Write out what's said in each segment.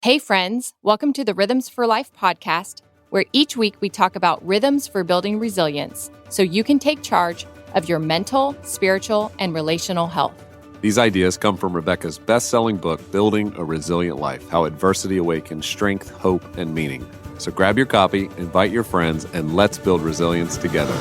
Hey friends, welcome to the Rhythms for Life podcast, where each week we talk about rhythms for building resilience so you can take charge of your mental, spiritual, and relational health. These ideas come from Rebekah's best-selling book, Building a Resilient Life: How Adversity Awakens Strength, Hope, and Meaning. So grab your copy, invite your friends, and let's build resilience together.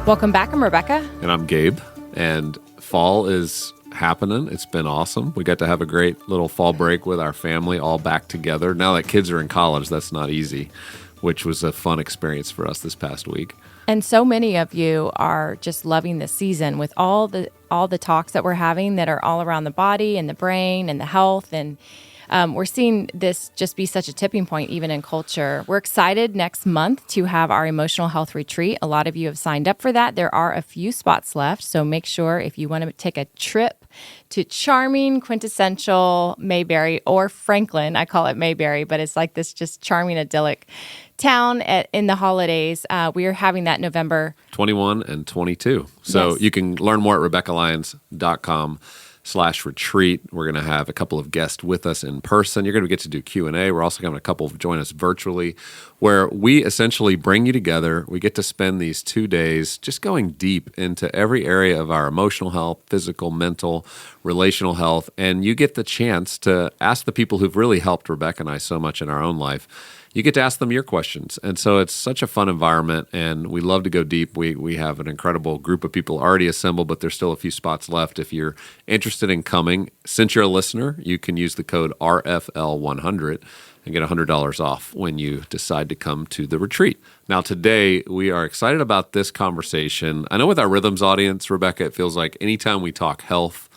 Welcome back. I'm Rebekah. And I'm Gabe. And fall is happening. It's been awesome. We got to have a great little fall break with our family all back together. Now that kids are in college, that's not easy, which was a fun experience for us this past week. And so many of you are just loving this season with all the talks that we're having that are all around the body and the brain and the health. And we're seeing this just be such a tipping point even in culture. We're excited next month to have our emotional health retreat. A lot of you have signed up for that. There are a few spots left, so make sure if you want to take a trip to charming, quintessential Mayberry or Franklin, I call it Mayberry, but it's like this just charming, idyllic town in the holidays. We are having that November 21 and 22. So Yes. You can learn more at RebekahLyons.com/retreat. We're going to have a couple of guests with us in person. You're going to get to do Q&A. We're also having a couple join us virtually, where we essentially bring you together. We get to spend these 2 days just going deep into every area of our emotional health, physical, mental, relational health. And you get the chance to ask the people who've really helped Rebekah and I so much in our own life. You get to ask them your questions. And so it's such a fun environment, and we love to go deep. We have an incredible group of people already assembled, but there's still a few spots left. If you're interested in coming, since you're a listener, you can use the code RFL100 and get $100 off when you decide to come to the retreat. Now, today, we are excited about this conversation. I know with our Rhythms audience, Rebekah, it feels like anytime we talk health,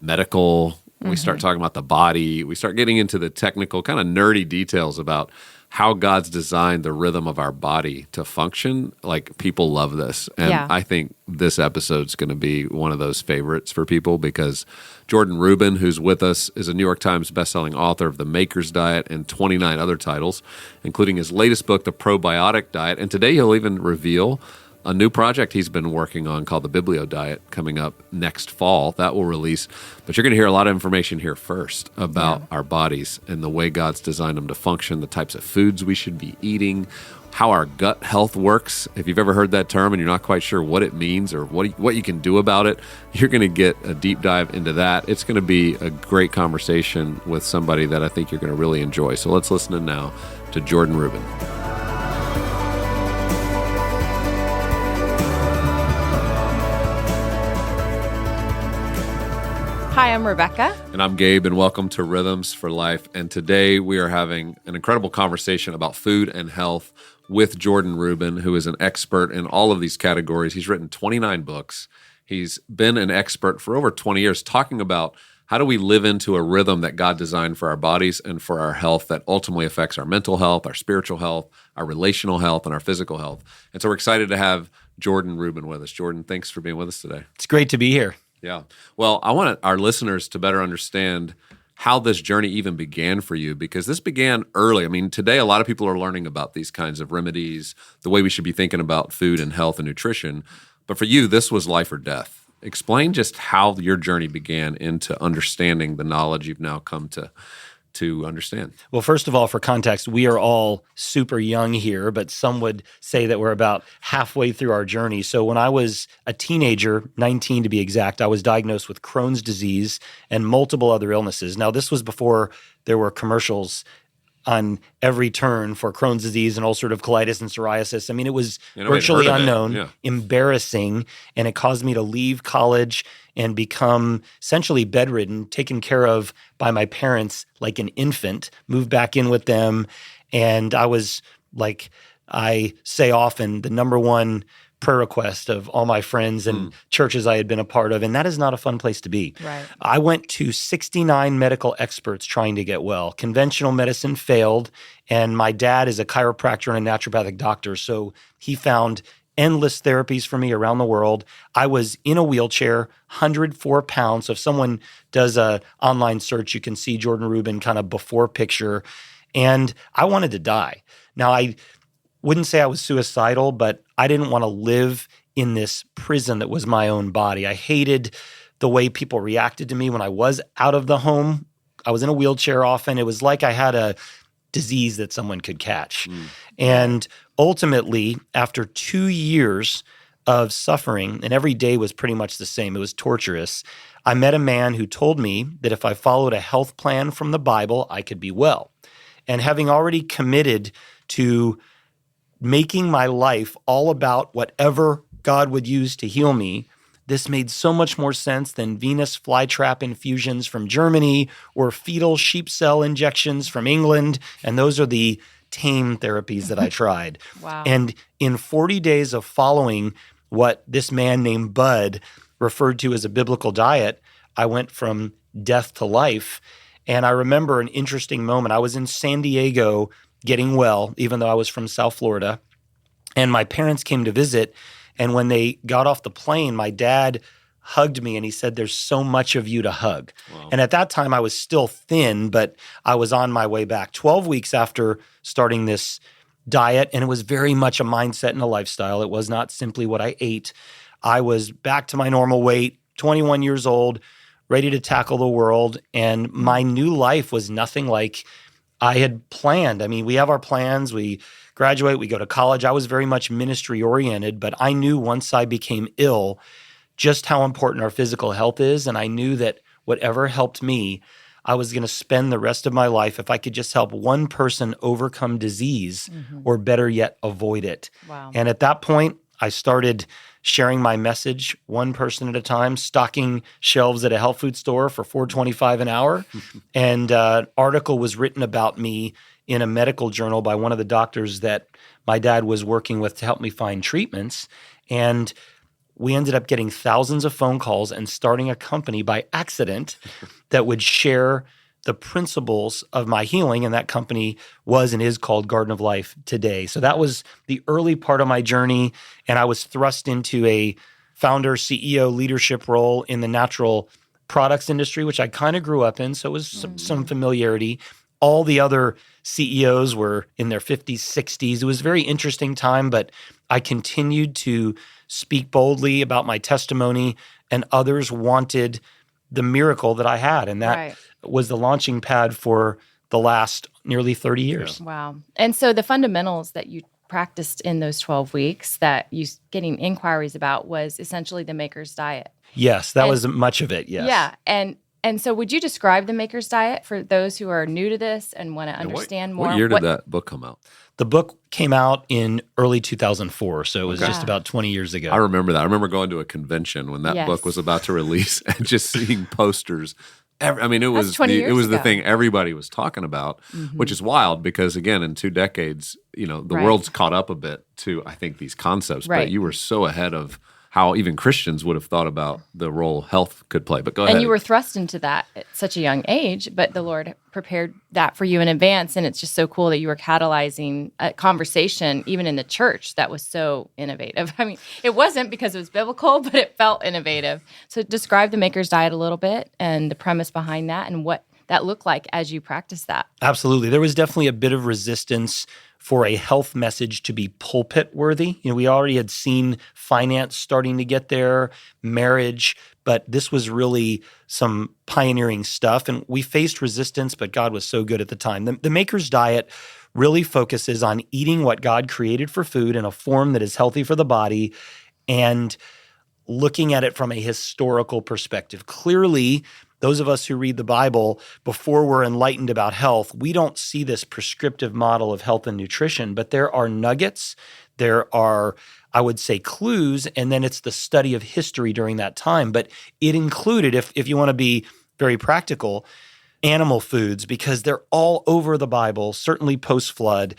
medical, we start talking about the body, we start getting into the technical, kind of nerdy details about how God's designed the rhythm of our body to function. Like, people love this. And Yeah. I think this episode's going to be one of those favorites for people because Jordan Rubin, who's with us, is a New York Times bestselling author of The Maker's Diet and 29 other titles, including his latest book, The Probiotic Diet. And today he'll even reveal a new project he's been working on called the Biblio Diet coming up next fall. That will release. But you're going to hear a lot of information here first about our bodies and the way God's designed them to function, the types of foods we should be eating, how our gut health works. If you've ever heard that term and you're not quite sure what it means or what you can do about it, you're going to get a deep dive into that. It's going to be a great conversation with somebody that I think you're going to really enjoy. So let's listen in now to Jordan Rubin. Hi, I'm Rebekah. And I'm Gabe, and welcome to Rhythms for Life. And today we are having an incredible conversation about food and health with Jordan Rubin, who is an expert in all of these categories. He's written 29 books. He's been an expert for over 20 years talking about how do we live into a rhythm that God designed for our bodies and for our health that ultimately affects our mental health, our spiritual health, our relational health, and our physical health. And so we're excited to have Jordan Rubin with us. Jordan, thanks for being with us today. It's great to be here. Yeah. Well, I want our listeners to better understand how this journey even began for you, because this began early. I mean, today a lot of people are learning about these kinds of remedies, the way we should be thinking about food and health and nutrition. But for you, this was life or death. Explain just how your journey began into understanding the knowledge you've now come to understand. Well, first of all, for context, we are all super young here, but some would say that we're about halfway through our journey. So when I was a teenager, 19 to be exact, I was diagnosed with Crohn's disease and multiple other illnesses. Now, this was before there were commercials on every turn for Crohn's disease and ulcerative colitis and psoriasis. I mean, it was virtually unknown, embarrassing, and it caused me to leave college and become essentially bedridden, taken care of by my parents like an infant, moved back in with them. And I was, like I say often, the number one prayer request of all my friends and churches I had been a part of, and that is not a fun place to be. Right. I went to 69 medical experts trying to get well. Conventional medicine failed, and my dad is a chiropractor and a naturopathic doctor, so he found endless therapies for me around the world. I was in a wheelchair, 104 pounds. So if someone does a online search, you can see Jordan Rubin kind of before picture, and I wanted to die. Now, I wouldn't say I was suicidal, but I didn't want to live in this prison that was my own body. I hated the way people reacted to me when I was out of the home. I was in a wheelchair often. It was like I had a disease that someone could catch. And ultimately, after 2 years of suffering, and every day was pretty much the same, it was torturous, I met a man who told me that if I followed a health plan from the Bible, I could be well. And having already committed to making my life all about whatever God would use to heal me, this made so much more sense than venous flytrap infusions from Germany or fetal sheep cell injections from England. And those are the tame therapies that I tried. Wow. And in 40 days of following what this man named Bud referred to as a biblical diet, I went from death to life. And I remember an interesting moment. I was in San Diego getting well, even though I was from South Florida. And my parents came to visit. And when they got off the plane, my dad hugged me and he said, "There's so much of you to hug." Wow. And at that time, I was still thin, but I was on my way back. 12 weeks after starting this diet, and it was very much a mindset and a lifestyle. It was not simply what I ate. I was back to my normal weight, 21 years old, ready to tackle the world. And my new life was nothing like I had planned. I mean, we have our plans. We graduate, we go to college. I was very much ministry oriented, but I knew once I became ill just how important our physical health is. And I knew that whatever helped me, I was going to spend the rest of my life if I could just help one person overcome disease or better yet, avoid it. Wow. And at that point, I started sharing my message one person at a time, stocking shelves at a health food store for $4.25 an hour. And an article was written about me in a medical journal by one of the doctors that my dad was working with to help me find treatments. And we ended up getting thousands of phone calls and starting a company by accident that would share the principles of my healing. And that company was and is called Garden of Life today. So that was the early part of my journey. And I was thrust into a founder, CEO leadership role in the natural products industry, which I kind of grew up in. So it was some familiarity. All the other CEOs were in their 50s, 60s. It was a very interesting time, but I continued to speak boldly about my testimony, and others wanted the miracle that I had. And that was the launching pad for the last nearly 30 years. Wow. And so the fundamentals that you practiced in those 12 weeks that you getting inquiries about was essentially the Maker's Diet. Yes, that was much of it, yes. Yeah. And so would you describe the Maker's Diet for those who are new to this and want to understand more? What year did that book come out? The book came out in early 2004, so it was just about 20 years ago. I remember that. I remember going to a convention when that book was about to release and just seeing posters. I mean, it was the thing everybody was talking about, which is wild because, again, in 2 decades, you know, the world's caught up a bit to, I think, these concepts. But you were so ahead of how even Christians would have thought about the role health could play. But go ahead. And you were thrust into that at such a young age, but the Lord prepared that for you in advance. And it's just so cool that you were catalyzing a conversation, even in the church, that was so innovative. I mean, it wasn't because it was biblical, but it felt innovative. So describe the Maker's Diet a little bit and the premise behind that and what that looked like as you practiced that. Absolutely. There was definitely a bit of resistance for a health message to be pulpit worthy. You know, we already had seen finance starting to get there, marriage, but this was really some pioneering stuff. And we faced resistance, but God was so good at the time. The Maker's Diet really focuses on eating what God created for food in a form that is healthy for the body and looking at it from a historical perspective. Clearly, those of us who read the Bible before we're enlightened about health, we don't see this prescriptive model of health and nutrition, but there are nuggets, there are, I would say, clues, and then it's the study of history during that time. But it included, if you want to be very practical, animal foods, because they're all over the Bible, certainly post-flood.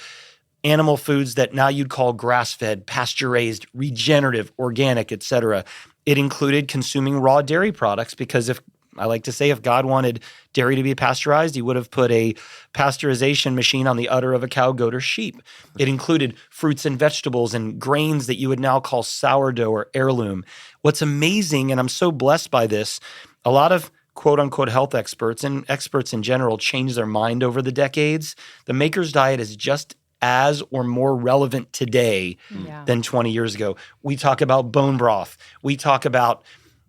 Animal foods that now you'd call grass-fed, pasture-raised, regenerative, organic, etc. It included consuming raw dairy products because I like to say if God wanted dairy to be pasteurized, he would have put a pasteurization machine on the udder of a cow, goat, or sheep. It included fruits and vegetables and grains that you would now call sourdough or heirloom. What's amazing, and I'm so blessed by this, a lot of quote-unquote health experts and experts in general change their mind over the decades. The Maker's Diet is just as or more relevant today than 20 years ago. We talk about bone broth. We talk about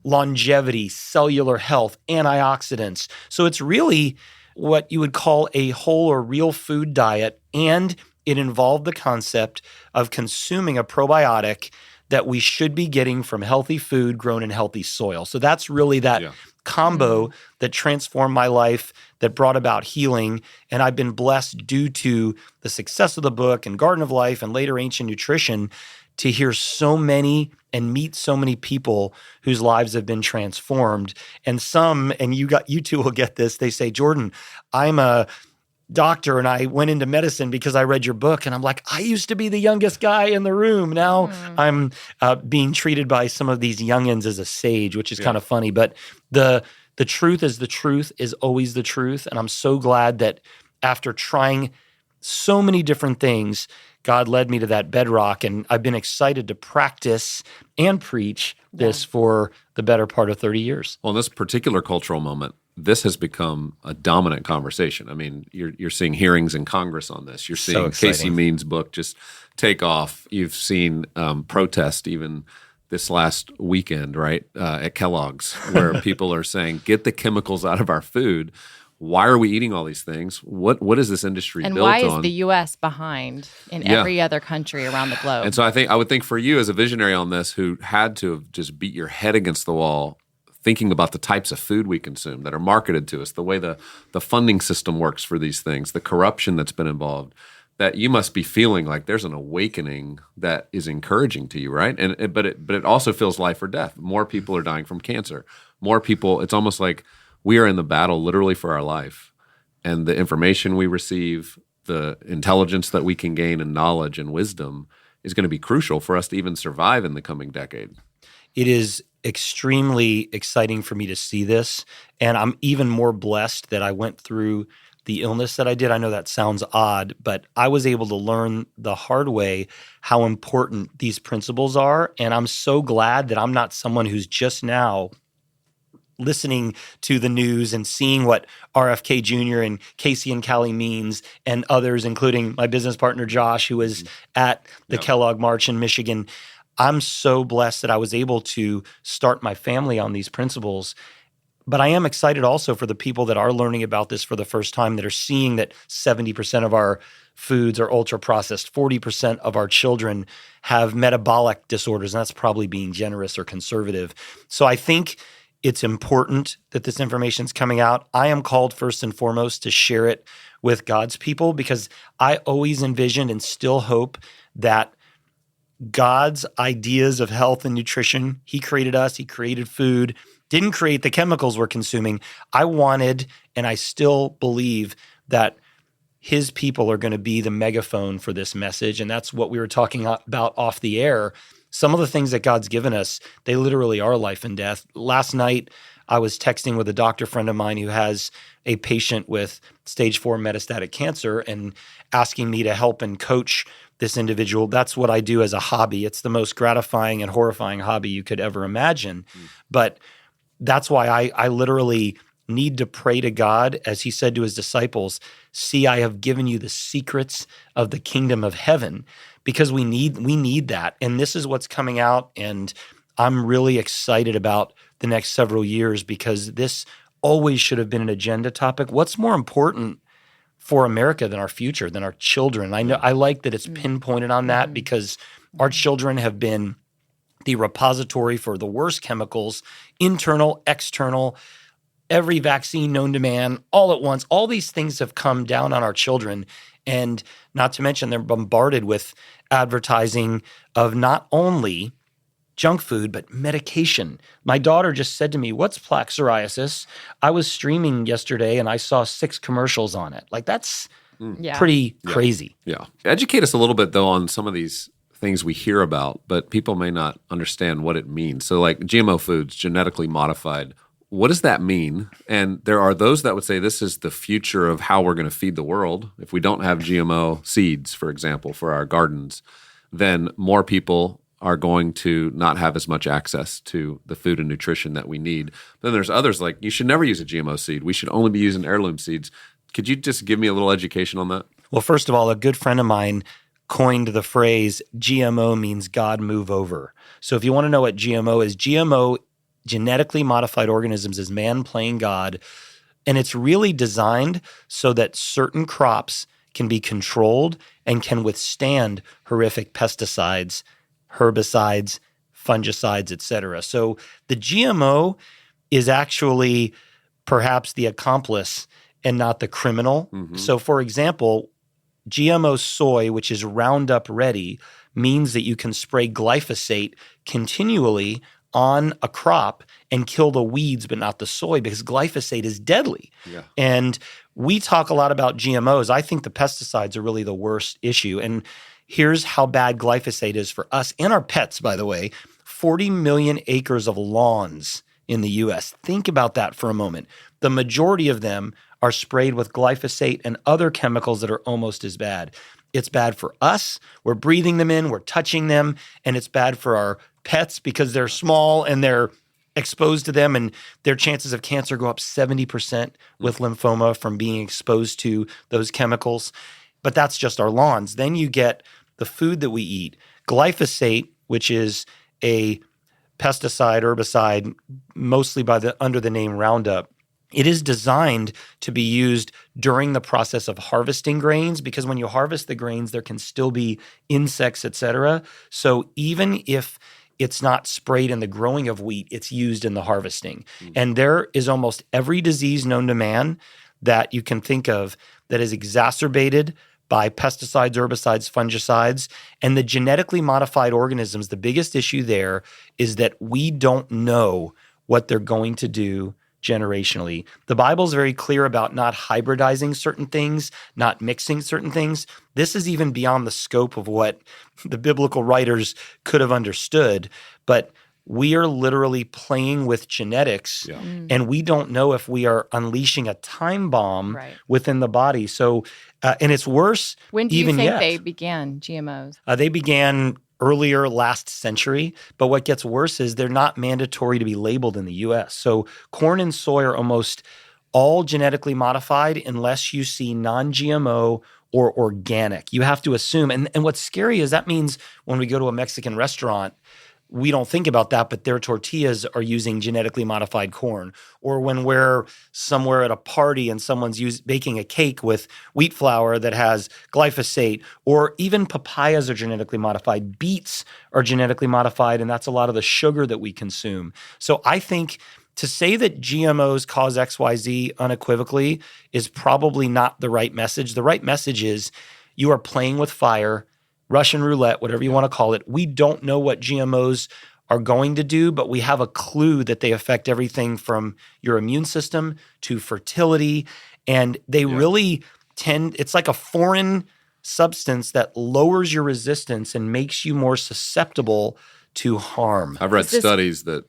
longevity, cellular health, antioxidants. So it's really what you would call a whole or real food diet, and it involved the concept of consuming a probiotic that we should be getting from healthy food grown in healthy soil. So that's really that combo that transformed my life, that brought about healing. And I've been blessed due to the success of the book and Garden of Life and later Ancient Nutrition to hear so many and meet so many people whose lives have been transformed. And some, and you two will get this, they say, Jordan, I'm a doctor and I went into medicine because I read your book. And I'm like, I used to be the youngest guy in the room. Now I'm being treated by some of these youngins as a sage, which is kind of funny. But the truth is always the truth. And I'm so glad that after trying so many different things, God led me to that bedrock, and I've been excited to practice and preach this for the better part of 30 years. Well, in this particular cultural moment, this has become a dominant conversation. I mean, you're seeing hearings in Congress on this. You're seeing Casey Means' book just take off. You've seen protest even this last weekend, right, at Kellogg's, where people are saying, get the chemicals out of our food. Why are we eating all these things? What is this industry built on? And why is the U.S. behind in every other country around the globe? And so I would think for you as a visionary on this, who had to have just beat your head against the wall, thinking about the types of food we consume that are marketed to us, the way the funding system works for these things, the corruption that's been involved, that you must be feeling like there's an awakening that is encouraging to you, right? But it also feels life or death. More people are dying from cancer. More people, it's almost like we are in the battle literally for our life. And the information we receive, the intelligence that we can gain, and knowledge and wisdom is going to be crucial for us to even survive in the coming decade. It is extremely exciting for me to see this. And I'm even more blessed that I went through the illness that I did. I know that sounds odd, but I was able to learn the hard way how important these principles are. And I'm so glad that I'm not someone who's just now listening to the news and seeing what RFK Jr. and Casey and Callie Means and others, including my business partner Josh, who was at the Kellogg March in Michigan. I'm so blessed that I was able to start my family on these principles. But I am excited also for the people that are learning about this for the first time, that are seeing that 70% of our foods are ultra-processed, 40% of our children have metabolic disorders, and that's probably being generous or conservative. So I think it's important that this information is coming out. I am called first and foremost to share it with God's people, because I always envisioned and still hope that God's ideas of health and nutrition, He created us, He created food, didn't create the chemicals we're consuming. I wanted, and I still believe, that His people are going to be the megaphone for this message. And that's what we were talking about off the air. Some of the things that God's given us, they literally are life and death. Last night, I was texting with a doctor friend of mine who has a patient with stage 4 metastatic cancer and asking me to help and coach this individual. That's what I do as a hobby. It's the most gratifying and horrifying hobby you could ever imagine. But that's why I literally need to pray to God, as He said to His disciples, see, I have given you the secrets of the kingdom of heaven, because we need that. And this is what's coming out. And I'm really excited about the next several years, because this always should have been an agenda topic. What's more important for America than our future, than our children? I know I like that it's pinpointed on that, because our children have been the repository for the worst chemicals, internal, external, every vaccine known to man, all at once. All these things have come down on our children. And not to mention, they're bombarded with advertising of not only junk food, but medication. My daughter just said to me, "What's plaque psoriasis?" I was streaming yesterday and I saw 6 commercials on it. Like, that's pretty crazy. Yeah. Educate us a little bit, though, on some of these things we hear about, but people may not understand what it means. So like GMO foods, genetically modified, what does that mean? And there are those that would say this is the future of how we're going to feed the world. If we don't have GMO seeds, for example, for our gardens, then more people are going to not have as much access to the food and nutrition that we need. Then there's others like, you should never use a GMO seed. We should only be using heirloom seeds. Could you just give me a little education on that? Well, first of all, a good friend of mine coined the phrase GMO means God move over. So if you want to know what GMO is, GMO, genetically modified organisms, is man playing God. And it's really designed so that certain crops can be controlled and can withstand horrific pesticides, herbicides, fungicides, et cetera. So the GMO is actually perhaps the accomplice and not the criminal. Mm-hmm. So for example, GMO soy, which is Roundup ready, means that you can spray glyphosate continually on a crop and kill the weeds, but not the soy, because glyphosate is deadly. Yeah. And we talk a lot about GMOs. I think the pesticides are really the worst issue. And here's how bad glyphosate is for us and our pets, by the way. 40 million acres of lawns in the U.S. Think about that for a moment. The majority of them are sprayed with glyphosate and other chemicals that are almost as bad. It's bad for us. We're breathing them in, we're touching them, and it's bad for our pets because they're small and they're exposed to them, and their chances of cancer go up 70% with lymphoma from being exposed to those chemicals. But that's just our lawns. Then you get the food that we eat. Glyphosate, which is a pesticide, herbicide, mostly under the name Roundup. It is designed to be used during the process of harvesting grains, because when you harvest the grains, there can still be insects, et cetera. So even if it's not sprayed in the growing of wheat, it's used in the harvesting. Mm-hmm. And there is almost every disease known to man that you can think of that is exacerbated by pesticides, herbicides, fungicides, and the genetically modified organisms. The biggest issue there is that we don't know what they're going to do generationally. The Bible is very clear about not hybridizing certain things, not mixing certain things. This is even beyond the scope of what the biblical writers could have understood. But we are literally playing with genetics, and we don't know if we are unleashing a time bomb within the body. So, and it's worse. When do you think they began, GMOs? They began earlier last century, but what gets worse is they're not mandatory to be labeled in the U.S. So corn and soy are almost all genetically modified unless you see non-GMO or organic. You have to assume, and what's scary is that means when we go to a Mexican restaurant, we don't think about that, but their tortillas are using genetically modified corn. Or when we're somewhere at a party and someone's baking a cake with wheat flour that has glyphosate, or even papayas are genetically modified, beets are genetically modified, and that's a lot of the sugar that we consume. So I think to say that GMOs cause XYZ unequivocally is probably not the right message. The right message is you are playing with fire, Russian roulette, whatever you want to call it. We don't know what GMOs are going to do, but we have a clue that they affect everything from your immune system to fertility. And they really it's like a foreign substance that lowers your resistance and makes you more susceptible to harm. I've read studies that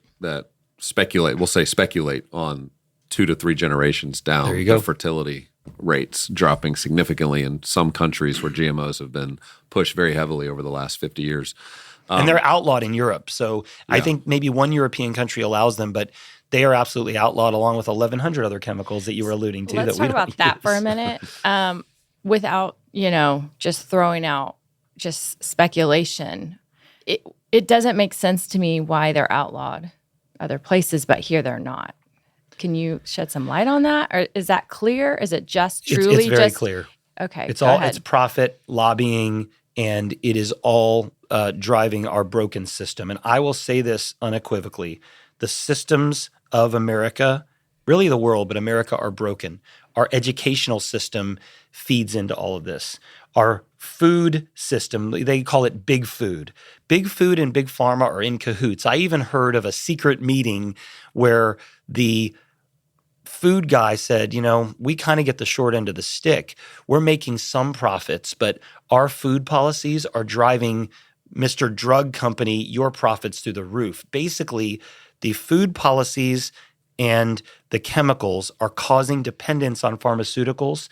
speculate on 2 to 3 generations down the fertility rates dropping significantly in some countries where GMOs have been pushed very heavily over the last 50 years. And they're outlawed in Europe. So I think maybe one European country allows them, but they are absolutely outlawed along with 1,100 other chemicals that you were alluding to. Let's talk about that for a minute without, just throwing out just speculation. It doesn't make sense to me why they're outlawed other places, but here they're not. Can you shed some light on that? Or is that clear? Is it just truly it's very clear. Okay. It's profit, lobbying, and it is all driving our broken system. And I will say this unequivocally. The systems of America, really the world, but America, are broken. Our educational system feeds into all of this. Our food system, they call it big food. Big food and big pharma are in cahoots. I even heard of a secret meeting where the food guy said, we kind of get the short end of the stick. We're making some profits, but our food policies are driving Mr. Drug Company, your profits through the roof. Basically, the food policies and the chemicals are causing dependence on pharmaceuticals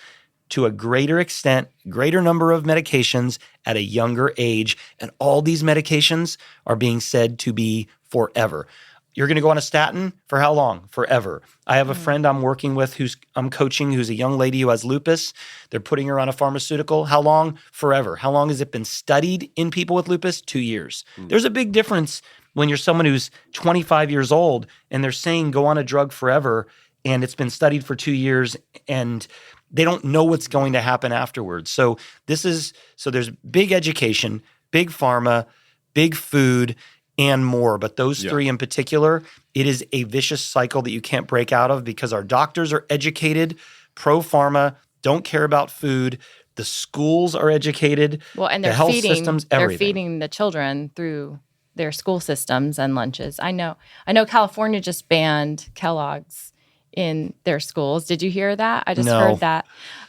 to a greater extent, greater number of medications at a younger age. And all these medications are being said to be forever. You're going to go on a statin for how long? Forever. I have a friend I'm working with I'm coaching who's a young lady who has lupus. They're putting her on a pharmaceutical. How long? Forever. How long has it been studied in people with lupus? 2 years. There's a big difference when you're someone who's 25 years old and they're saying go on a drug forever and it's been studied for 2 years and they don't know what's going to happen afterwards. So there's big education, big pharma, big food, and more. But those three in particular, it is a vicious cycle that you can't break out of because our doctors are educated, pro-pharma, don't care about food. The schools are educated. Well, and the health systems, everything. They're feeding the children through their school systems and lunches. I know California just banned Kellogg's in their schools. Did you hear that? I just heard that.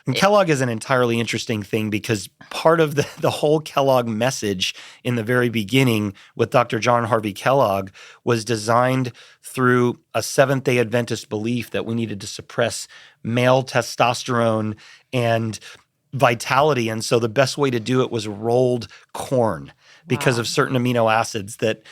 And Kellogg is an entirely interesting thing because part of the whole Kellogg message in the very beginning with Dr. John Harvey Kellogg was designed through a Seventh-day Adventist belief that we needed to suppress male testosterone and vitality. And so the best way to do it was rolled corn because of certain amino acids that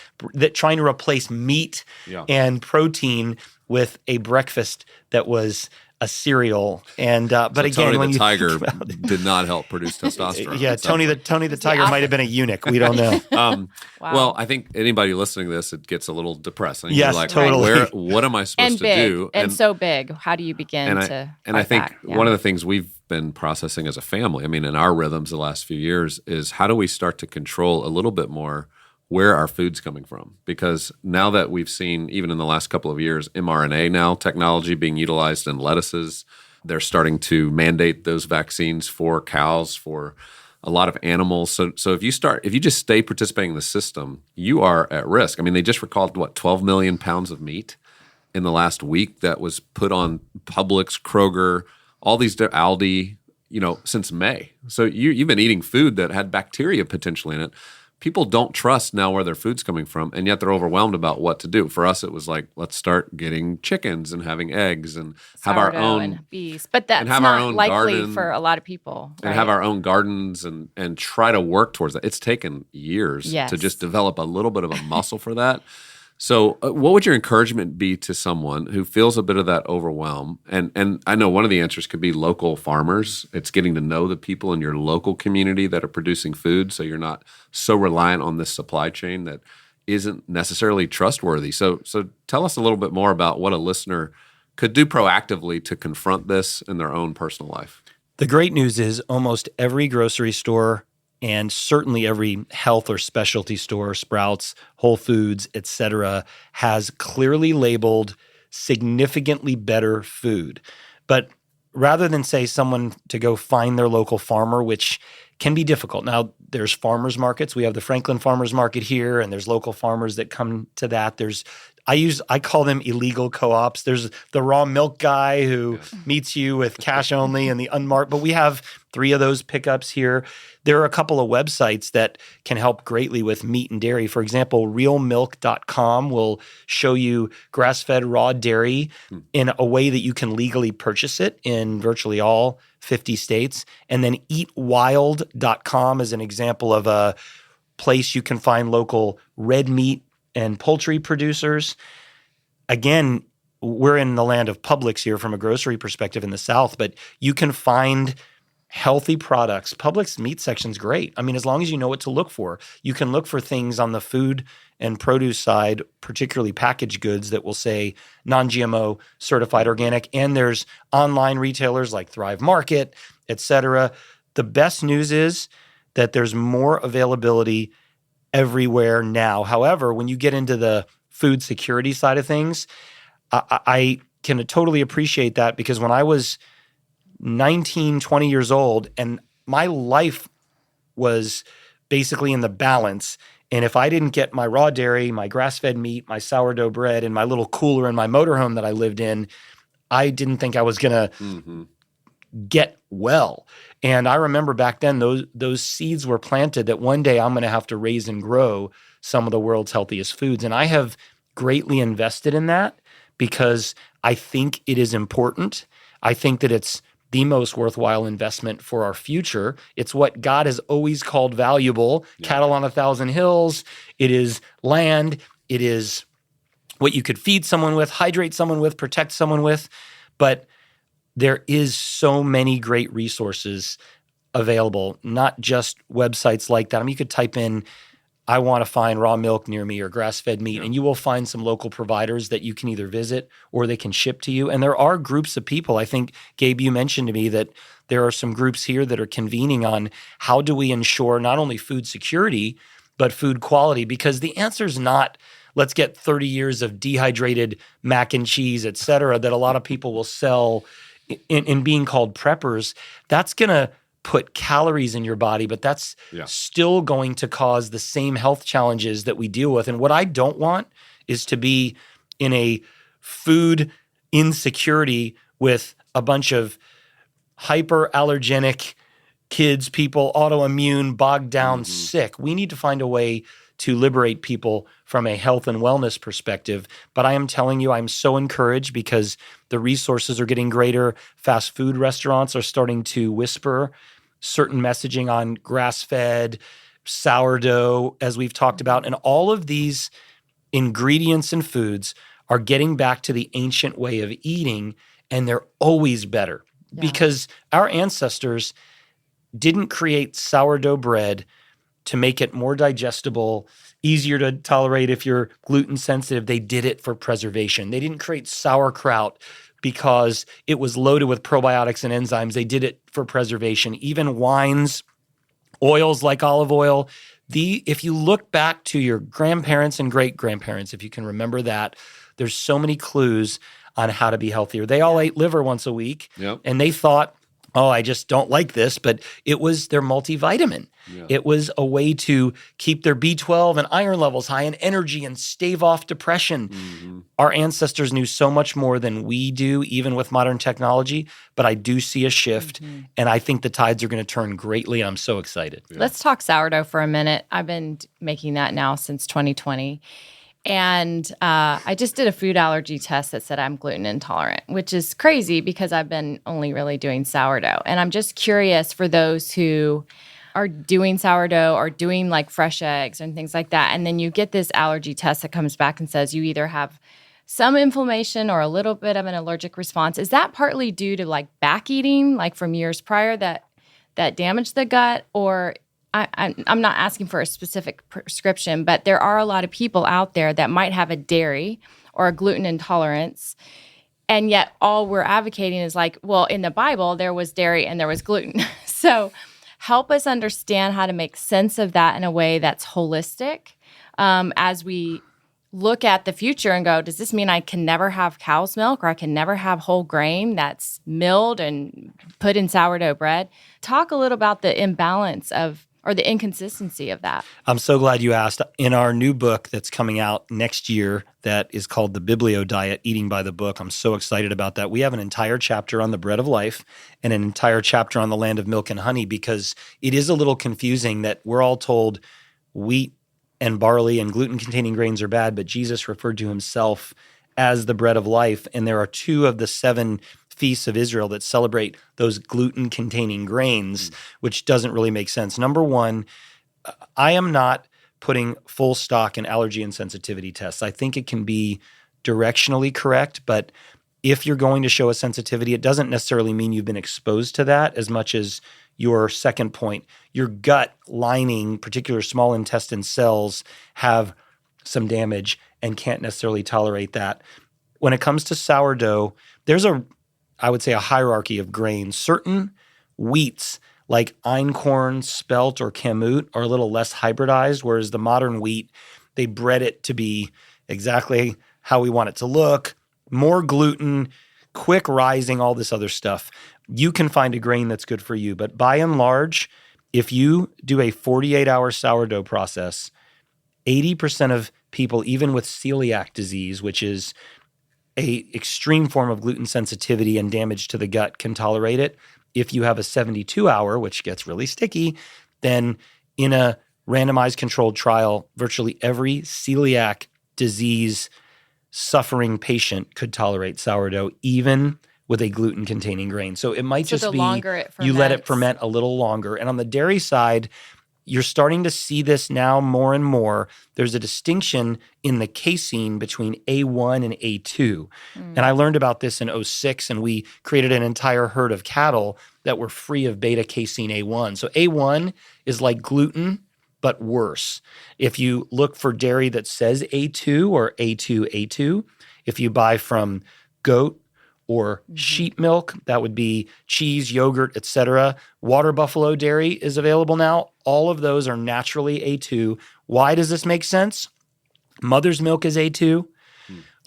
trying to replace meat and protein with a breakfast that was a cereal. And but so again, Tony when the you tiger did not help produce testosterone. Yeah, Tony the tiger might have been a eunuch. We don't know. Well, I think anybody listening to this, it gets a little depressing. Yes, you're like, totally. What am I supposed to do? And so big. How do you begin to And I think back? one of the things we've been processing as a family, I mean, in our rhythms the last few years, is how do we start to control a little bit more where our food's coming from? Because now that we've seen, even in the last couple of years, mRNA now technology being utilized in lettuces, they're starting to mandate those vaccines for cows, for a lot of animals. So if you just stay participating in the system, you are at risk. I mean, they just recalled 12 million pounds of meat in the last week that was put on Publix, Kroger, all these Aldi, since May. So you've been eating food that had bacteria potentially in it. People don't trust now where their food's coming from, and yet they're overwhelmed about what to do. For us, it was like, let's start getting chickens and having eggs and have our Sourdough own and bees. But that's have not our own likely garden, for a lot of people. and have our own gardens and try to work towards that. It's taken years to just develop a little bit of a muscle for that. So what would your encouragement be to someone who feels a bit of that overwhelm? And I know one of the answers could be local farmers. It's getting to know the people in your local community that are producing food so you're not so reliant on this supply chain that isn't necessarily trustworthy. So tell us a little bit more about what a listener could do proactively to confront this in their own personal life. The great news is almost every grocery store and certainly every health or specialty store, Sprouts, Whole Foods, et cetera, has clearly labeled significantly better food. But rather than say someone to go find their local farmer, which can be difficult. Now, there's farmers markets. We have the Franklin Farmers Market here, and there's local farmers that come to that. I call them illegal co-ops. There's the raw milk guy who meets you with cash only and the unmarked, but we have 3 of those pickups here. There are a couple of websites that can help greatly with meat and dairy. For example, realmilk.com will show you grass-fed raw dairy in a way that you can legally purchase it in virtually all 50 states. And then eatwild.com is an example of a place you can find local red meat and poultry producers. Again, we're in the land of Publix here from a grocery perspective in the South, but you can find healthy products. Publix meat section's great. I mean, as long as you know what to look for, you can look for things on the food and produce side, particularly packaged goods that will say non-GMO, certified organic, and there's online retailers like Thrive Market, et cetera. The best news is that there's more availability everywhere now. However, when you get into the food security side of things, I can totally appreciate that because when I was 19, 20 years old and my life was basically in the balance, and if I didn't get my raw dairy, my grass-fed meat, my sourdough bread, and my little cooler in my motorhome that I lived in, I didn't think I was going to get well. And I remember back then those seeds were planted that one day I'm going to have to raise and grow some of the world's healthiest foods. And I have greatly invested in that because I think it is important. I think that it's the most worthwhile investment for our future. It's what God has always called valuable. Yeah. Cattle on 1,000 hills. It is land. It is what you could feed someone with, hydrate someone with, protect someone with. But there is so many great resources available, not just websites like that. I mean, you could type in, I want to find raw milk near me or grass-fed meat, and you will find some local providers that you can either visit or they can ship to you. And there are groups of people. I think, Gabe, you mentioned to me that there are some groups here that are convening on how do we ensure not only food security, but food quality, because the answer is not let's get 30 years of dehydrated mac and cheese, et cetera, that a lot of people will sell in being called preppers. That's going to put calories in your body, but that's still going to cause the same health challenges that we deal with. And what I don't want is to be in a food insecurity with a bunch of hyperallergenic kids, people, autoimmune, bogged down, sick. We need to find a way to liberate people from a health and wellness perspective. But I am telling you, I'm so encouraged because the resources are getting greater. Fast food restaurants are starting to whisper certain messaging on grass-fed, sourdough, as we've talked about. And all of these ingredients and foods are getting back to the ancient way of eating, and they're always better because our ancestors didn't create sourdough bread to make it more digestible, easier to tolerate if you're gluten sensitive. They did it for preservation. They didn't create sauerkraut because it was loaded with probiotics and enzymes. They did it for preservation. Even wines, oils like olive oil. If you look back to your grandparents and great-grandparents, if you can remember that, there's so many clues on how to be healthier. They all ate liver once a week, and they thought, oh, I just don't like this, but it was their multivitamin. Yeah. It was a way to keep their B12 and iron levels high and energy and stave off depression. Mm-hmm. Our ancestors knew so much more than we do, even with modern technology, but I do see a shift, and I think the tides are going to turn greatly. I'm so excited. Yeah. Let's talk sourdough for a minute. I've been making that now since 2020. And I just did a food allergy test that said I'm gluten intolerant, which is crazy because I've been only really doing sourdough. And I'm just curious for those who are doing sourdough or doing like fresh eggs and things like that. And then you get this allergy test that comes back and says you either have some inflammation or a little bit of an allergic response. Is that partly due to like back eating, like from years prior that damaged the gut? Or I'm not asking for a specific prescription, but there are a lot of people out there that might have a dairy or a gluten intolerance, and yet all we're advocating is like, well, in the Bible, there was dairy and there was gluten. So help us understand how to make sense of that in a way that's holistic as we look at the future and go, does this mean I can never have cow's milk or I can never have whole grain that's milled and put in sourdough bread? Talk a little about the imbalance or the inconsistency of that. I'm so glad you asked. In our new book that's coming out next year that is called The Biblio Diet, Eating by the Book, I'm so excited about that. We have an entire chapter on the bread of life and an entire chapter on the land of milk and honey because it is a little confusing that we're all told wheat and barley and gluten-containing grains are bad, but Jesus referred to himself as the bread of life. And there are 2 of the 7 feasts of Israel that celebrate those gluten-containing grains, which doesn't really make sense. Number one, I am not putting full stock in allergy and sensitivity tests. I think it can be directionally correct, but if you're going to show a sensitivity, it doesn't necessarily mean you've been exposed to that as much as your second point. Your gut lining, particular small intestine cells, have some damage and can't necessarily tolerate that. When it comes to sourdough, there's I would say a hierarchy of grains. Certain wheats like einkorn, spelt, or kamut are a little less hybridized, whereas the modern wheat, they bred it to be exactly how we want it to look, more gluten, quick rising, all this other stuff. You can find a grain that's good for you, but by and large, if you do a 48-hour sourdough process, 80% of people, even with celiac disease, which is a extreme form of gluten sensitivity and damage to the gut, can tolerate it. If you have a 72-hour, which gets really sticky, then in a randomized controlled trial, virtually every celiac disease suffering patient could tolerate sourdough, even with a gluten-containing grain. So it might just be longer it you let it ferment a little longer. And on the dairy side, you're starting to see this now more and more. There's a distinction in the casein between A1 and A2. And I learned about this in '06, and we created an entire herd of cattle that were free of beta casein A1. So A1 is like gluten, but worse. If you look for dairy that says A2 or A2, if you buy from goat or sheep milk, that would be cheese, yogurt, etc. Water buffalo dairy is available now. All of those are naturally A2. Why does this make sense? Mother's milk is A2.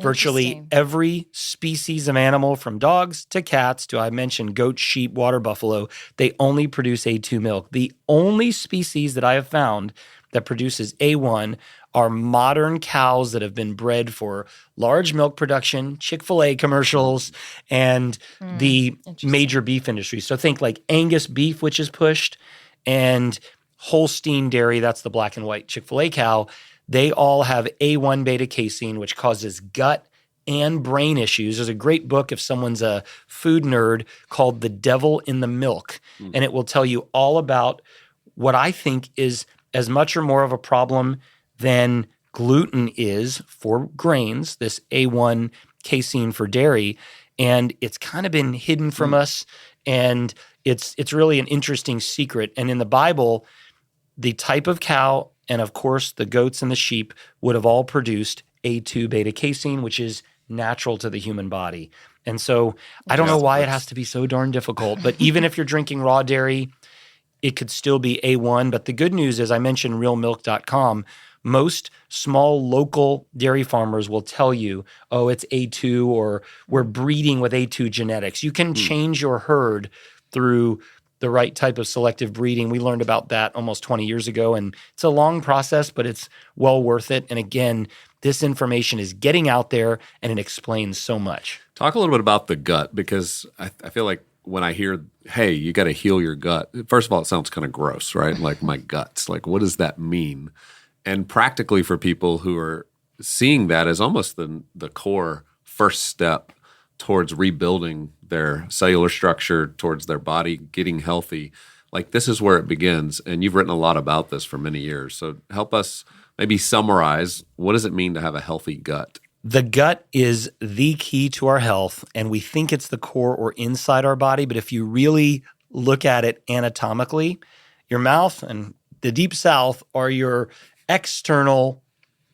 Virtually every species of animal, from dogs to cats to, I mentioned, goat, sheep, water buffalo, they only produce A2 milk. The only species that I have found that produces A1 are modern cows that have been bred for large milk production, Chick-fil-A commercials, and the major beef industry. So think like Angus beef, which is pushed, and Holstein dairy, that's the black and white Chick-fil-A cow. They all have A1 beta casein, which causes gut and brain issues. There's a great book if someone's a food nerd called The Devil in the Milk, and it will tell you all about what I think is as much or more of a problem than gluten is for grains, this A1 casein for dairy, and it's kind of been hidden from us, and it's really an interesting secret. And in the Bible, the type of cow and, of course, the goats and the sheep would have all produced A2 beta casein, which is natural to the human body. And so I don't know why it has to be so darn difficult, but even if you're drinking raw dairy, it could still be A1. But the good news is, I mentioned realmilk.com. Most small local dairy farmers will tell you, oh, it's A2, or we're breeding with A2 genetics. You can change your herd through the right type of selective breeding. We learned about that almost 20 years ago, and it's a long process, but it's well worth it. And again, this information is getting out there, and it explains so much. Talk a little bit about the gut, because I feel like when I hear, hey, you got to heal your gut, first of all, it sounds kind of gross, right? Like my guts, like what does that mean? And practically for people who are seeing that as almost the core first step towards rebuilding their cellular structure, towards their body getting healthy, like this is where it begins. And you've written a lot about this for many years. So help us maybe summarize, what does it mean to have a healthy gut? The gut is the key to our health, and we think it's the core or inside our body. But if you really look at it anatomically, your mouth and the deep south are your external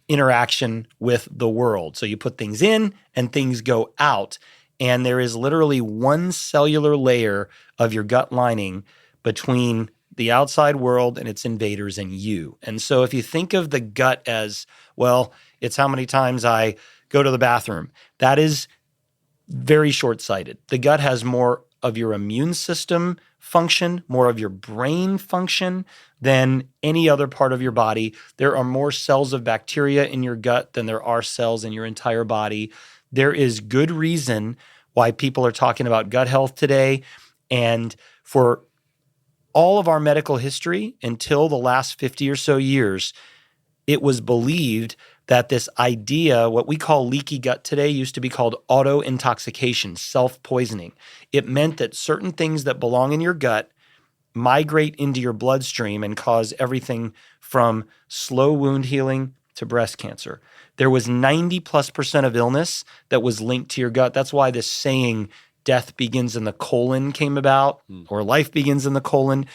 interaction with the world. So you put things in and things go out. And there is literally one cellular layer of your gut lining between the outside world and its invaders and you. And so if you think of the gut as, well, it's how many times I go to the bathroom, that is very short-sighted. The gut has more of your immune system function, more of your brain function than any other part of your body. There are more cells of bacteria in your gut than there are cells in your entire body. There is good reason why people are talking about gut health today. And for all of our medical history, until the last 50 or so years, it was believed that this idea, what we call leaky gut today, used to be called auto-intoxication, self-poisoning. It meant that certain things that belong in your gut migrate into your bloodstream and cause everything from slow wound healing to breast cancer. There was 90+% of illness that was linked to your gut. That's why this saying, death begins in the colon, came about, or life begins in the colon.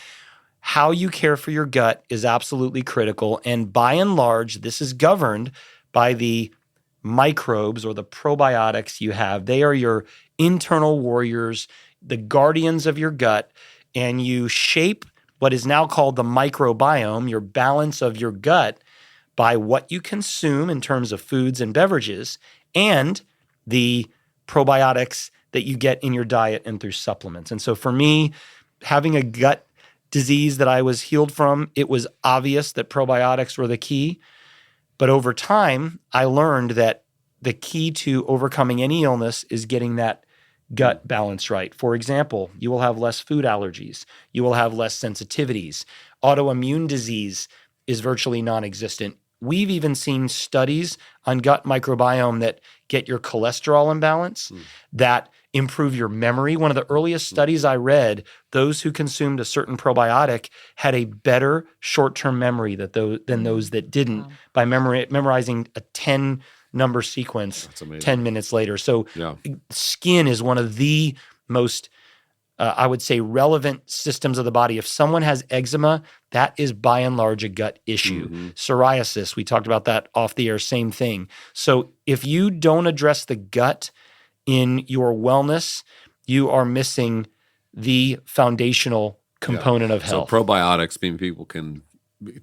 How you care for your gut is absolutely critical. And by and large, this is governed by the microbes or the probiotics you have. They are your internal warriors, the guardians of your gut, and you shape what is now called the microbiome, your balance of your gut, by what you consume in terms of foods and beverages, and the probiotics that you get in your diet and through supplements. And so for me, having a gut disease that I was healed from, it was obvious that probiotics were the key. But over time, I learned that the key to overcoming any illness is getting that gut balance right. For example, you will have less food allergies. You will have less sensitivities. Autoimmune disease is virtually non-existent. we've even seen studies on gut microbiome that get your cholesterol in balance, that improve your memory. One of the earliest studies I read, those who consumed a certain probiotic had a better short-term memory than those that didn't by memorizing a 10-number sequence 10 minutes later. So skin is one of the most I would say, relevant systems of the body. If someone has eczema, that is by and large a gut issue. Psoriasis, we talked about that off the air, same thing. So if you don't address the gut in your wellness, you are missing the foundational component of health. So probiotics, mean people can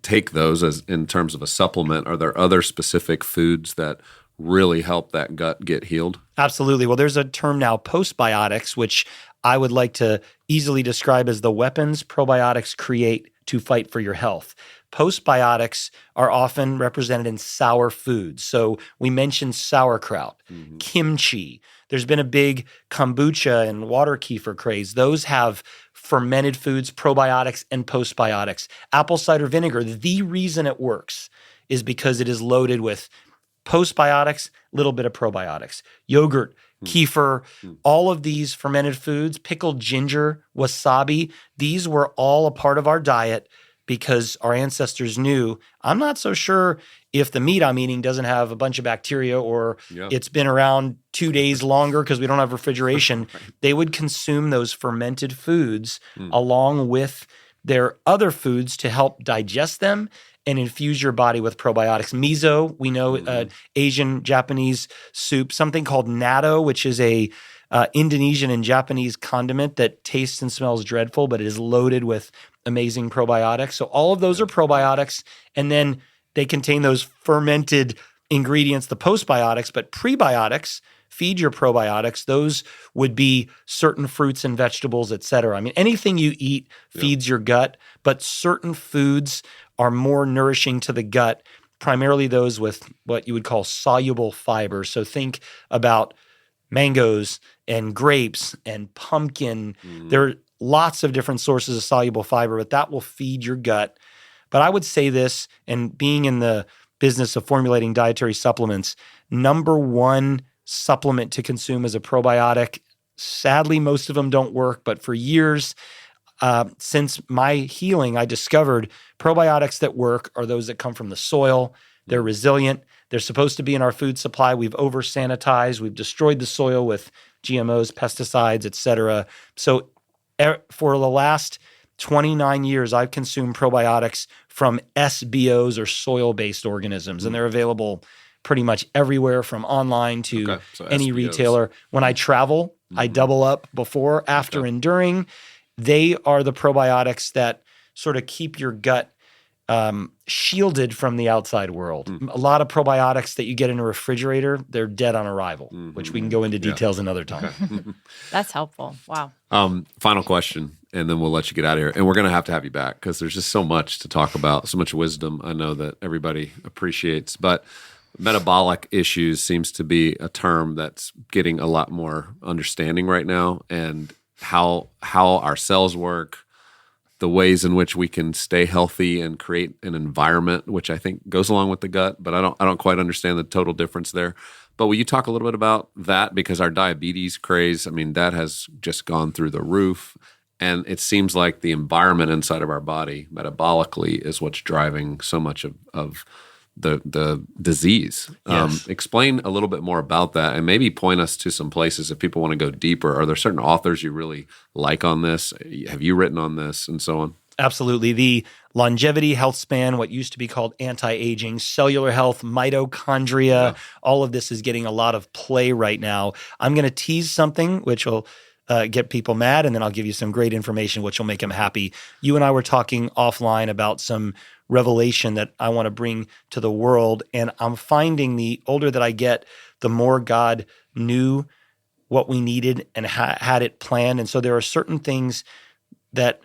take those as in terms of a supplement. Are there other specific foods that really help that gut get healed? Absolutely. Well, there's a term now, postbiotics, which I would like to easily describe as the weapons probiotics create to fight for your health. Postbiotics are often represented in sour foods. So we mentioned sauerkraut, kimchi. There's been a big kombucha and water kefir craze. Those have fermented foods, probiotics, and postbiotics. Apple cider vinegar, the reason it works is because it is loaded with postbiotics, little bit of probiotics. Yogurt, kefir, all of these fermented foods, pickled ginger, wasabi, these were all a part of our diet because our ancestors knew, I'm not so sure if the meat I'm eating doesn't have a bunch of bacteria or it's been around 2 days longer because we don't have refrigeration. They would consume those fermented foods along with their other foods to help digest them and infuse your body with probiotics. Miso, we know, Asian, Japanese soup, something called natto, which is a Indonesian and Japanese condiment that tastes and smells dreadful, but it is loaded with amazing probiotics. So all of those are probiotics, and then they contain those fermented ingredients, the postbiotics, but prebiotics feed your probiotics. Those would be certain fruits and vegetables, et cetera. I mean, anything you eat feeds your gut, but certain foods are more nourishing to the gut, primarily those with what you would call soluble fiber. So think about mangoes and grapes and pumpkin. There are lots of different sources of soluble fiber, but that will feed your gut. But I would say this, and being in the business of formulating dietary supplements, number one supplement to consume is a probiotic. Sadly, most of them don't work, but for years, since my healing, I discovered probiotics that work are those that come from the soil. They're resilient. They're supposed to be in our food supply. We've over-sanitized. We've destroyed the soil with GMOs, pesticides, et cetera. So for the last 29 years, I've consumed probiotics from SBOs or soil-based organisms, and they're available pretty much everywhere from online to any SBOs. Retailer. When I travel, I double up before, after, and during. They are the probiotics that sort of keep your gut shielded from the outside world. A lot of probiotics that you get in a refrigerator, they're dead on arrival, which we can go into details another time. That's helpful. Wow. Final question, and then we'll let you get out of here. And we're going to have you back because there's just so much to talk about, so much wisdom I know that everybody appreciates. But metabolic issues seems to be a term that's getting a lot more understanding right now, and how our cells work, the ways in which we can stay healthy and create an environment, which I think goes along with the gut, but I don't quite understand the total difference there. But will you talk a little bit about that? Because our diabetes craze, I mean, that has just gone through the roof. And it seems like the environment inside of our body metabolically is what's driving so much of the disease. Yes. Explain a little bit more about that, and maybe point us to some places if people want to go deeper. Are there certain authors you really like on this? Have you written on this, and so on? Absolutely. The longevity, health span, what used to be called anti-aging, cellular health, mitochondria, all of this is getting a lot of play right now. I'm going to tease something which will get people mad, and then I'll give you some great information which will make them happy. You and I were talking offline about some revelation that I want to bring to the world, and I'm finding the older that I get, the more God knew what we needed and had it planned. And so there are certain things that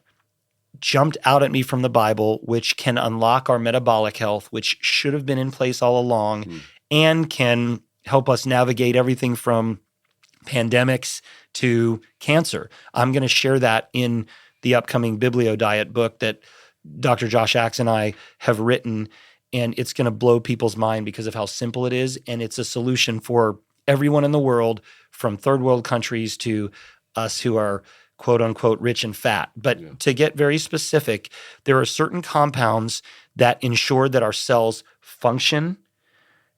jumped out at me from the Bible which can unlock our metabolic health, which should have been in place all along, and can help us navigate everything from pandemics to cancer. I'm going to share that in the upcoming Biblio Diet book that Dr. Josh Axe and I have written. and it's going to blow people's mind because of how simple it is. And it's a solution for everyone in the world, from third world countries to us who are quote unquote rich and fat. But to get very specific, there are certain compounds that ensure that our cells function,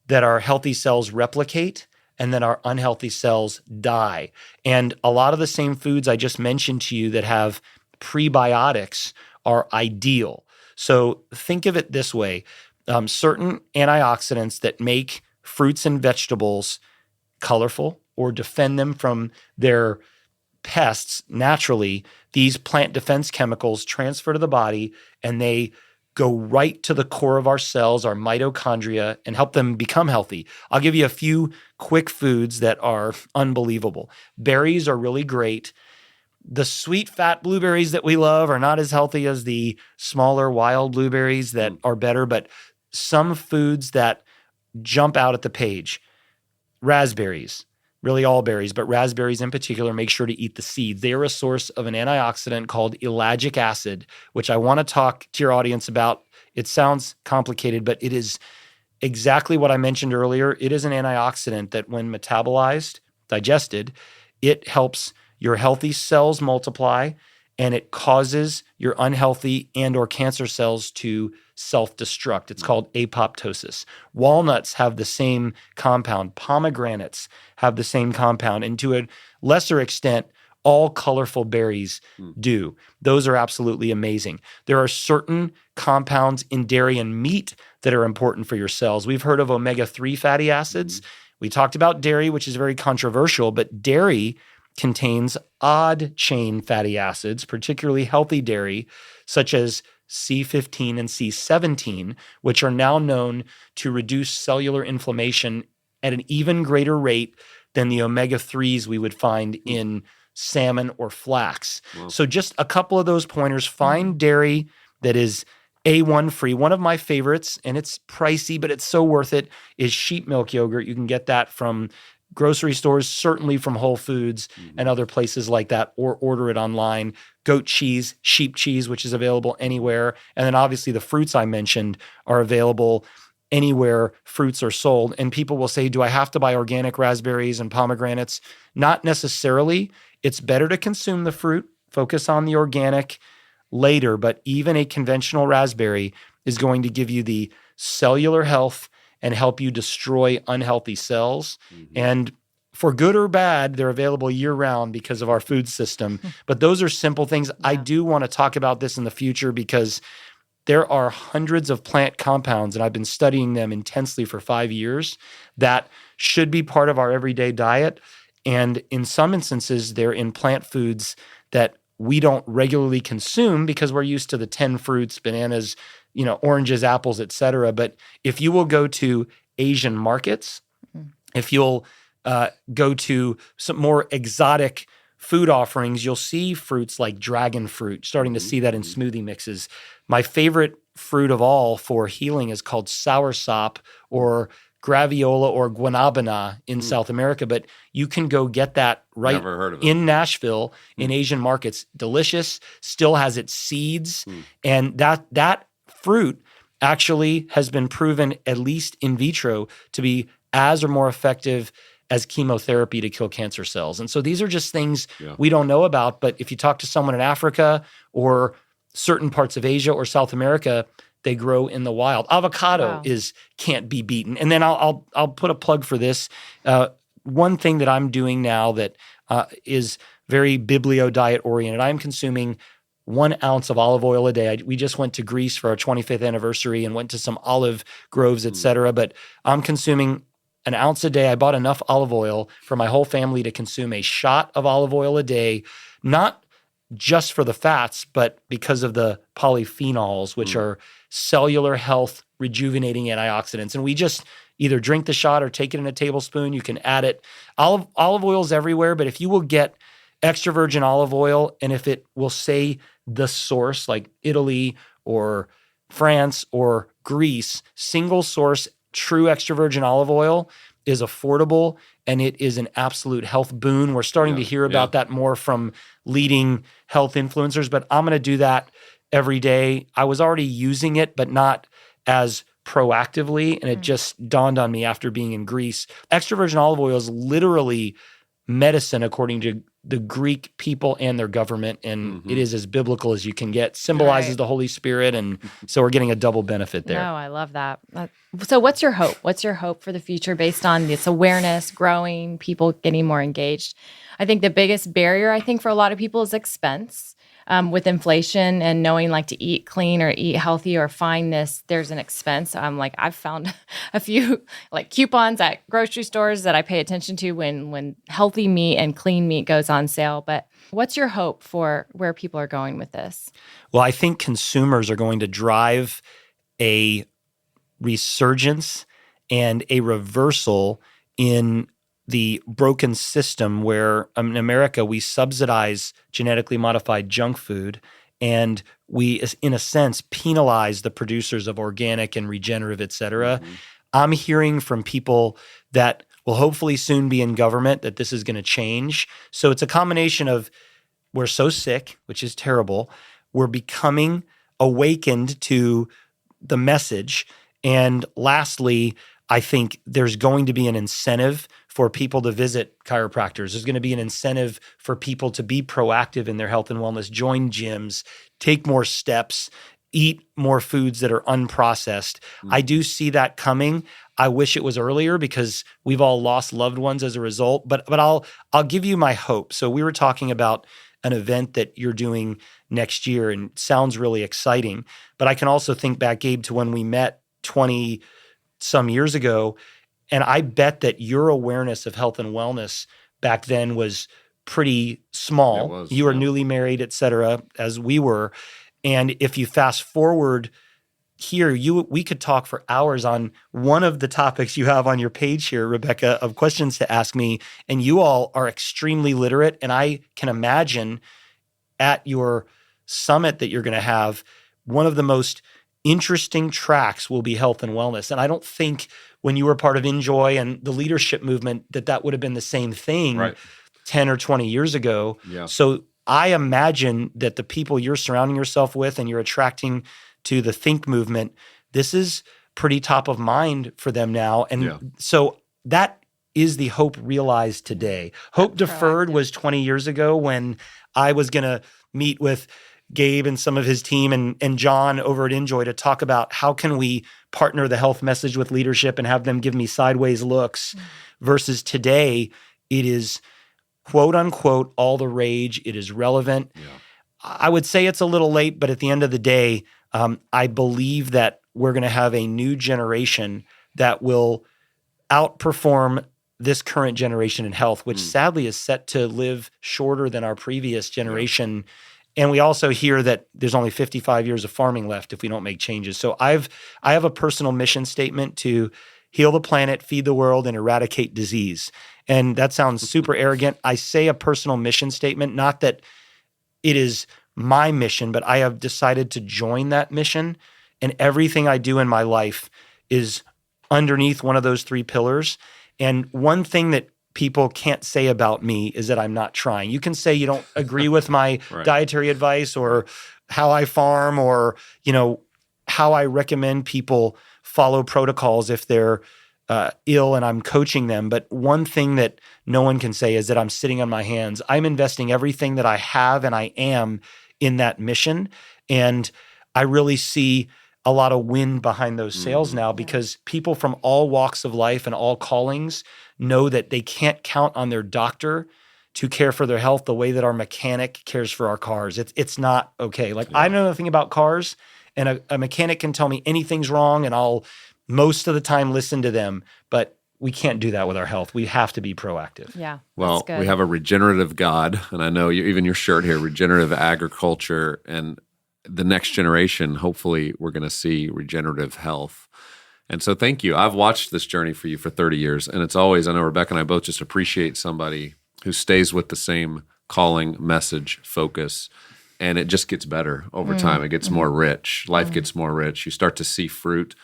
that our healthy cells replicate, and then our unhealthy cells die. And a lot of the same foods I just mentioned to you that have prebiotics are ideal. So think of it this way. Certain antioxidants that make fruits and vegetables colorful or defend them from their pests naturally, these plant defense chemicals transfer to the body and they go right to the core of our cells, our mitochondria, and help them become healthy. I'll give you a few quick foods that are unbelievable. Berries are really great. The sweet, fat blueberries that we love are not as healthy as the smaller wild blueberries that are better, but some foods that jump out at the page. Raspberries, really all berries, but raspberries in particular, make sure to eat the seeds. They are a source of an antioxidant called ellagic acid, which I want to talk to your audience about. It sounds complicated, but it is exactly what I mentioned earlier. It is an antioxidant that when metabolized, digested, it helps your healthy cells multiply, and it causes your unhealthy and or cancer cells to self-destruct. It's called apoptosis. Walnuts have the same compound. Pomegranates have the same compound. And to a lesser extent, all colorful berries do. Those are absolutely amazing. There are certain compounds in dairy and meat that are important for your cells. We've heard of omega-3 fatty acids. We talked about dairy, which is very controversial, but dairy contains odd chain fatty acids, particularly healthy dairy, such as C15 and C17, which are now known to reduce cellular inflammation at an even greater rate than the omega-3s we would find in salmon or flax. Wow. So just a couple of those pointers. Find dairy that is A1 free. One of my favorites, and it's pricey, but it's so worth it, is sheep milk yogurt. You can get that from grocery stores, certainly from Whole Foods and other places like that, or order it online. Goat cheese, sheep cheese, which is available anywhere. And then obviously the fruits I mentioned are available anywhere fruits are sold. And people will say, do I have to buy organic raspberries and pomegranates? Not necessarily. It's better to consume the fruit, focus on the organic later, but even a conventional raspberry is going to give you the cellular health and help you destroy unhealthy cells. And for good or bad, they're available year-round because of our food system. But those are simple things. Yeah. I do want to talk about this in the future because there are hundreds of plant compounds, and I've been studying them intensely for 5 years, that should be part of our everyday diet. And in some instances, they're in plant foods that we don't regularly consume because we're used to the 10 fruits, bananas, oranges, apples, et cetera. But if you will go to Asian markets, if you'll go to some more exotic food offerings, you'll see fruits like dragon fruit, starting to see that in smoothie mixes. My favorite fruit of all for healing is called soursop or graviola or guanabana in South America, but you can go get that right in Nashville in Asian markets. Delicious, still has its seeds, and that fruit actually has been proven, at least in vitro, to be as or more effective as chemotherapy to kill cancer cells. And so these are just things we don't know about, but if you talk to someone in Africa or certain parts of Asia or South America, they grow in the wild. Avocado can't be beaten. And then I'll put a plug for this. One thing that I'm doing now that is very biblio diet oriented, I'm consuming 1 ounce of olive oil a day. We just went to Greece for our 25th anniversary and went to some olive groves, et cetera. But I'm consuming 1 ounce a day. I bought enough olive oil for my whole family to consume a shot of olive oil a day, not just for the fats, but because of the polyphenols, which are cellular health rejuvenating antioxidants. And we just either drink the shot or take it in a tablespoon. You can add it. Olive oil is everywhere, but if you will get extra virgin olive oil, and if it will say the source, like Italy or France or Greece, single source, true extra virgin olive oil is affordable, and it is an absolute health boon. We're starting to hear about that more from leading health influencers, but I'm going to do that every day. I was already using it, but not as proactively. And it just dawned on me after being in Greece. Extra virgin olive oil is literally medicine according to the Greek people and their government, and it is as biblical as you can get. Symbolizes the Holy Spirit, and so we're getting a double benefit there. No, I love that. So what's your hope? What's your hope for the future based on this awareness growing, people getting more engaged? I think the biggest barrier, I think, for a lot of people is expense. With inflation and knowing like to eat clean or eat healthy or find this, there's an expense. I've found a few like coupons at grocery stores that I pay attention to when healthy meat and clean meat goes on sale. But what's your hope for where people are going with this? Well, I think consumers are going to drive a resurgence and a reversal in the broken system where in America we subsidize genetically modified junk food, and we, in a sense, penalize the producers of organic and regenerative, et cetera. I'm hearing from people that will hopefully soon be in government that this is going to change. So it's a combination of we're so sick, which is terrible. We're becoming awakened to the message. And lastly, I think there's going to be an incentive for people to visit chiropractors. There's going to be an incentive for people to be proactive in their health and wellness, join gyms, take more steps, eat more foods that are unprocessed. I do see that coming. I wish it was earlier because we've all lost loved ones as a result, but I'll give you my hope. So we were talking about an event that you're doing next year and sounds really exciting, but I can also think back, Gabe, to when we met 20 some years ago. And I bet that your awareness of health and wellness back then was pretty small. You were newly married, et cetera, as we were. And if you fast forward here, we could talk for hours on one of the topics you have on your page here, Rebekah, of questions to ask me. And you all are extremely literate. And I can imagine at your summit that you're going to have, one of the most interesting tracks will be health and wellness. And I don't think when you were part of Enjoy and the leadership movement that would have been the same thing 10 or 20 years ago. Yeah. So I imagine that the people you're surrounding yourself with and you're attracting to the THINQ movement, this is pretty top of mind for them now. And so that is the hope realized today. Hope deferred was 20 years ago when I was going to meet with Gabe and some of his team and John over at Enjoy to talk about how can we partner the health message with leadership and have them give me sideways looks versus today it is quote unquote all the rage. It is relevant. Yeah. I would say it's a little late, but at the end of the day, I believe that we're going to have a new generation that will outperform this current generation in health, which sadly is set to live shorter than our previous generation. And we also hear that there's only 55 years of farming left if we don't make changes. So I have a personal mission statement to heal the planet, feed the world, and eradicate disease. And that sounds super arrogant. I say a personal mission statement, not that it is my mission, but I have decided to join that mission. And everything I do in my life is underneath one of those three pillars. And one thing that people can't say about me is that I'm not trying. You can say you don't agree with my dietary advice or how I farm or, how I recommend people follow protocols if they're ill and I'm coaching them. But one thing that no one can say is that I'm sitting on my hands. I'm investing everything that I have and I am in that mission. And I really see a lot of wind behind those sails now because people from all walks of life and all callings know that they can't count on their doctor to care for their health the way that our mechanic cares for our cars. It's not okay. I know nothing about cars, and a mechanic can tell me anything's wrong, and I'll most of the time listen to them, but we can't do that with our health. We have to be proactive. Yeah. Well, we have a regenerative God, and I know even your shirt here, regenerative agriculture, and the next generation, hopefully we're going to see regenerative health. And so thank you. I've watched this journey for you for 30 years, and it's always, I know Rebekah and I both just appreciate somebody who stays with the same calling, message, focus, and it just gets better over time. It gets more rich. Life gets more rich. You start to see fruit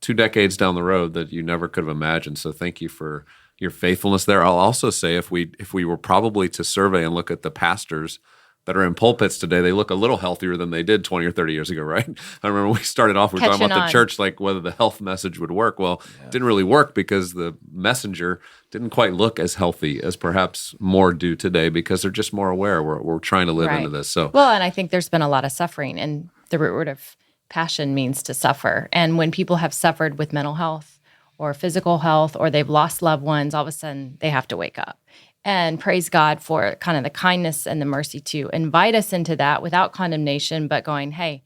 2 decades down the road that you never could have imagined. So thank you for your faithfulness there. I'll also say if we were probably to survey and look at the pastors that are in pulpits today, they look a little healthier than they did 20 or 30 years ago, right? I remember when we started off, we were talking about the church, like whether the health message would work. Well, it didn't really work because the messenger didn't quite look as healthy as perhaps more do today because they're just more aware. We're trying to live into this. So, well, and I think there's been a lot of suffering, and the root word of passion means to suffer. And when people have suffered with mental health or physical health, or they've lost loved ones, all of a sudden they have to wake up. And praise God for kind of the kindness and the mercy to invite us into that without condemnation, but going, hey,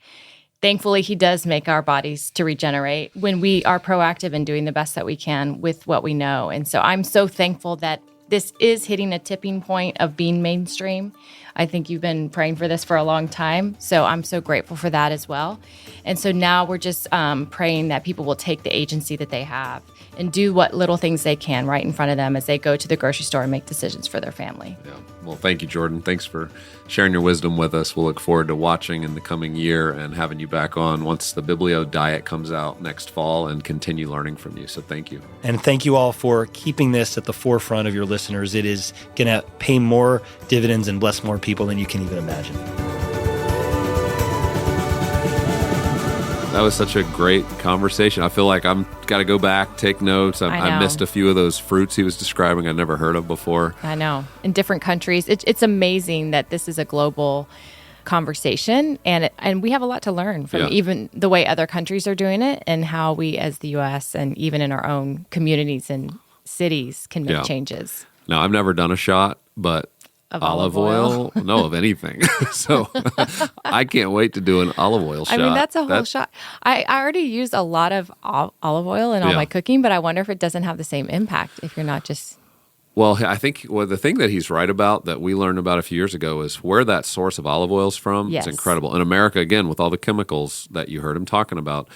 thankfully he does make our bodies to regenerate when we are proactive in doing the best that we can with what we know. And so I'm so thankful that this is hitting a tipping point of being mainstream. I think you've been praying for this for a long time, so I'm so grateful for that as well. And so now we're just praying that people will take the agency that they have and do what little things they can right in front of them as they go to the grocery store and make decisions for their family. Yeah. Well, thank you, Jordan. Thanks for sharing your wisdom with us. We'll look forward to watching in the coming year and having you back on once the Biblio Diet comes out next fall and continue learning from you. So thank you. And thank you all for keeping this at the forefront of your listeners. It is going to pay more dividends and bless more people than you can even imagine. That was such a great conversation. I feel like I'm got to go back, take notes. I missed a few of those fruits he was describing I'd never heard of before. I know. In different countries. It's amazing that this is a global conversation, and we have a lot to learn from even the way other countries are doing it and how we as the U.S. and even in our own communities and cities can make changes. Now, I've never done a shot, but of olive oil? No, of anything. So I can't wait to do an olive oil shot. I mean, that's a whole shot. I already use a lot of olive oil in all my cooking, but I wonder if it doesn't have the same impact if you're not just... Well, I think the thing that he's right about that we learned about a few years ago is where that source of olive oil is from. Yes. It's incredible. In America, again, with all the chemicals that you heard him talking about,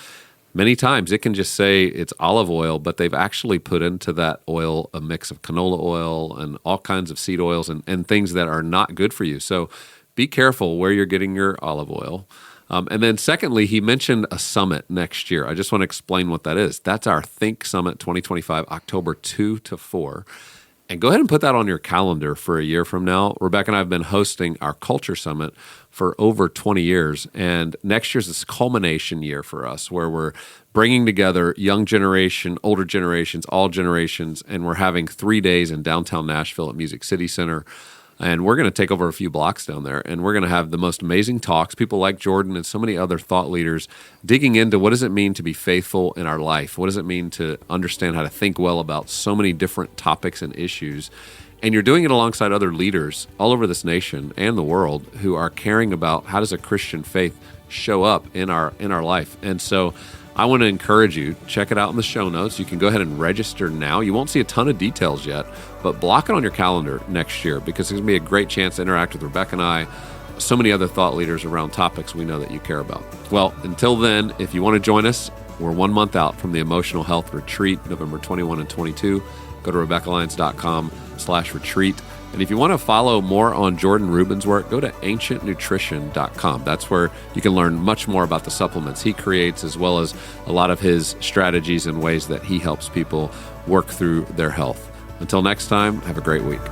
many times it can just say it's olive oil, but they've actually put into that oil a mix of canola oil and all kinds of seed oils and things that are not good for you. So be careful where you're getting your olive oil. And then secondly, he mentioned a summit next year. I just want to explain what that is. That's our THINQ Summit 2025, October 2 to 4. And go ahead and put that on your calendar for a year from now. Rebekah and I have been hosting our Culture Summit for over 20 years. And next year's this culmination year for us where we're bringing together young generation, older generations, all generations. And we're having 3 days in downtown Nashville at Music City Center. And we're going to take over a few blocks down there. And we're going to have the most amazing talks, people like Jordan and so many other thought leaders digging into what does it mean to be faithful in our life? What does it mean to understand how to think well about so many different topics and issues? And you're doing it alongside other leaders all over this nation and the world who are caring about how does a Christian faith show up in our life. And so I want to encourage you, check it out in the show notes. You can go ahead and register now. You won't see a ton of details yet, but block it on your calendar next year because it's going to be a great chance to interact with Rebekah and I, so many other thought leaders around topics we know that you care about. Well, until then, if you want to join us, we're 1 month out from the Emotional Health Retreat, November 21 and 22. Go to RebekahLyons.com/retreat. And if you want to follow more on Jordan Rubin's work, go to ancientnutrition.com. That's where you can learn much more about the supplements he creates, as well as a lot of his strategies and ways that he helps people work through their health. Until next time, have a great week.